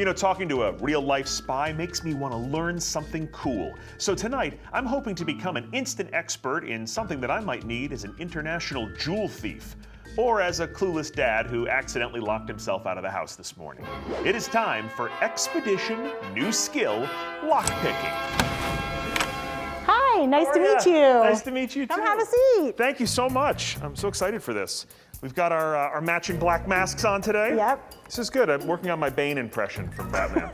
You know, talking to a real-life spy makes me want to learn something cool. So tonight, I'm hoping to become an instant expert in something that I might need as an international jewel thief, or as a clueless dad who accidentally locked himself out of the house this morning. It is time for Expedition New Skill Lockpicking. Hi, nice to meet you. Nice to meet you too. Come have a seat. Thank you so much. I'm so excited for this. We've got our matching black masks on today. Yep. This is good. I'm working on my Bane impression from Batman.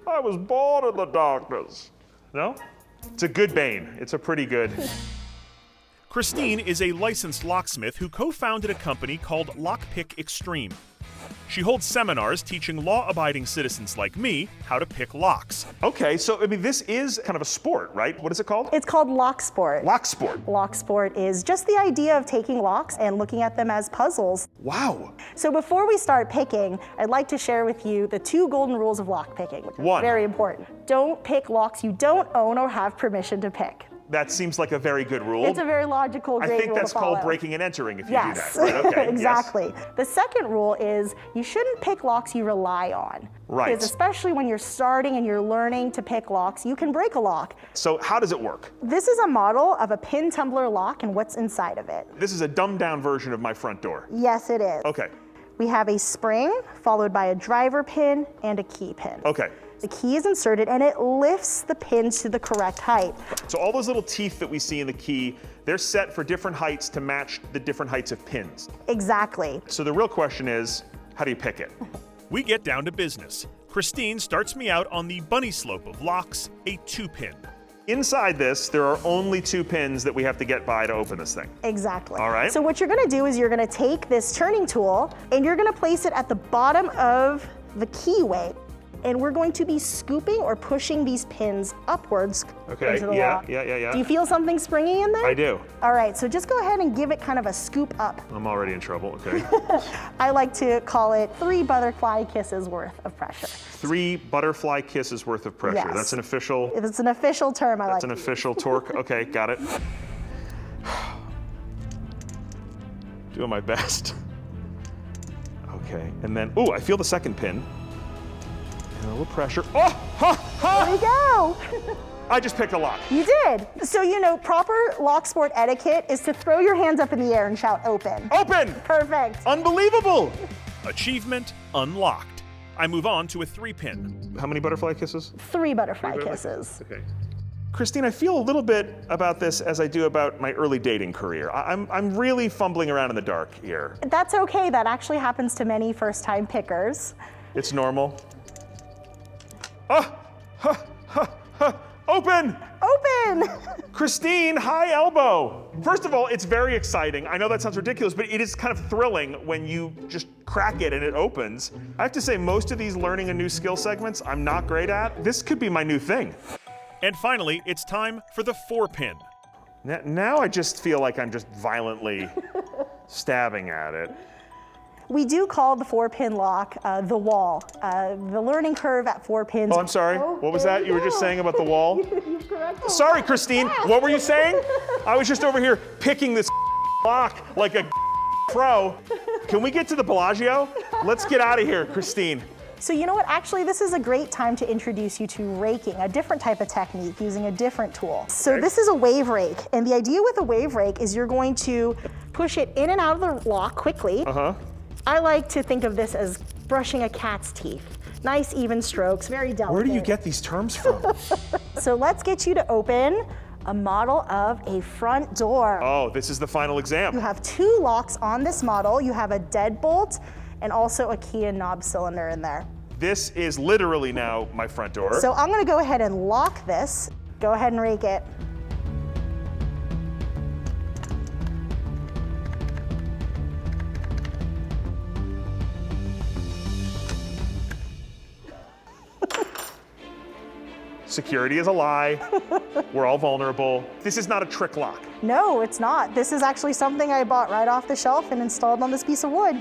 I was born in the darkness. No? It's a good Bane. It's a pretty good. Christine is a licensed locksmith who co-founded a company called Lockpick Extreme. She holds seminars teaching law-abiding citizens like me how to pick locks. Okay, so I mean, this is kind of a sport, right? What is it called? It's called lock sport. Lock sport. Lock sport is just the idea of taking locks and looking at them as puzzles. Wow. So before we start picking, I'd like to share with you the 2 golden rules of lock picking, which are very important. Don't pick locks you don't own or have permission to pick. That seems like a very good rule. It's a very logical, great rule to follow. I think that's called breaking and entering if you do that. Yes, Right, okay. exactly. Yes. The second rule is you shouldn't pick locks you rely on. Right. Because especially when you're starting and you're learning to pick locks, you can break a lock. So how does it work? This is a model of a pin tumbler lock and what's inside of it. This is a dumbed down version of my front door. Yes, it is. Okay. We have a spring followed by a driver pin and a key pin. Okay. The key is inserted and it lifts the pin to the correct height. So all those little teeth that we see in the key, they're set for different heights to match the different heights of pins. Exactly. So the real question is, how do you pick it? We get down to business. Christine starts me out on the bunny slope of locks, a 2-pin. Inside this, there are only 2 pins that we have to get by to open this thing. Exactly. All right. So what you're gonna do is you're gonna take this turning tool and you're gonna place it at the bottom of the keyway. And we're going to be scooping or pushing these pins upwards into the lock. Yeah. Do you feel something springy in there? I do. All right, so just go ahead and give it kind of a scoop up. I'm already in trouble, okay. I like to call it 3 butterfly kisses worth of pressure. 3 butterfly kisses worth of pressure. Yes. That's an official. It's an official term. That's an official torque. Okay, got it. Doing my best. Okay, and then, ooh, I feel the second pin. And a little pressure. Oh, ha, ha! There you go. I just picked a lock. You did. So you know, proper lock sport etiquette is to throw your hands up in the air and shout open. Open! Perfect. Unbelievable! Achievement unlocked. I move on to a 3-pin. How many butterfly kisses? 3 butterfly kisses. Okay. Christine, I feel a little bit about this as I do about my early dating career. I'm really fumbling around in the dark here. That's okay. That actually happens to many first-time pickers. It's normal. Open! Open! Christine, high elbow. First of all, it's very exciting. I know that sounds ridiculous, but it is kind of thrilling when you just crack it and it opens. I have to say, most of these learning a new skill segments I'm not great at. This could be my new thing. And finally, it's time for the 4-pin. Now I just feel like I'm just violently stabbing at it. We do call the 4-pin lock the wall. The learning curve at 4 pins. Oh, I'm sorry. What was that you were just saying about the wall? You corrected. Sorry, Christine. What were you saying? I was just over here picking this lock like a pro. Can we get to the Bellagio? Let's get out of here, Christine. So you know what, actually this is a great time to introduce you to raking, a different type of technique using a different tool. So this is a wave rake, and the idea with a wave rake is you're going to push it in and out of the lock quickly. I like to think of this as brushing a cat's teeth. Nice even strokes, very delicate. Where do you get these terms from? So let's get you to open a model of a front door. Oh, this is the final exam. You have 2 locks on this model. You have a deadbolt and also a key and knob cylinder in there. This is literally now my front door. So I'm gonna go ahead and lock this. Go ahead and rake it. Security is a lie. We're all vulnerable. This is not a trick lock. No, it's not. This is actually something I bought right off the shelf and installed on this piece of wood.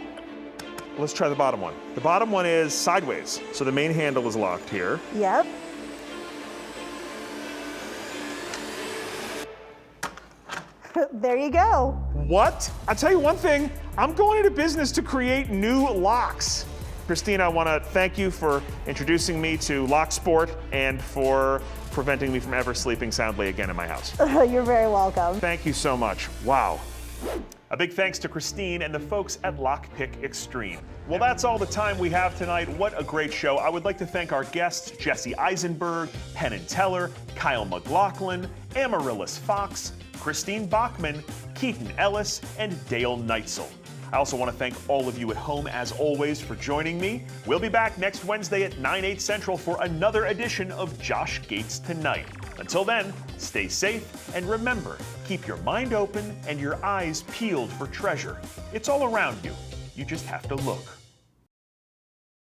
Let's try the bottom one. The bottom one is sideways, so the main handle is locked here. Yep. There you go. What? I'll tell you one thing, I'm going into business to create new locks. Christine, I want to thank you for introducing me to lock sport and for preventing me from ever sleeping soundly again in my house. You're very welcome. Thank you so much. Wow. A big thanks to Christine and the folks at Lockpick Extreme. Well, that's all the time we have tonight. What a great show. I would like to thank our guests, Jesse Eisenberg, Penn Teller, Kyle McLaughlin, Amaryllis Fox, Christine Bachman, Keaton Ellis, and Dale Neitzel. I also want to thank all of you at home, as always, for joining me. We'll be back next Wednesday at 9/8 Central for another edition of Josh Gates Tonight. Until then, stay safe, and remember, keep your mind open and your eyes peeled for treasure. It's all around you. You just have to look.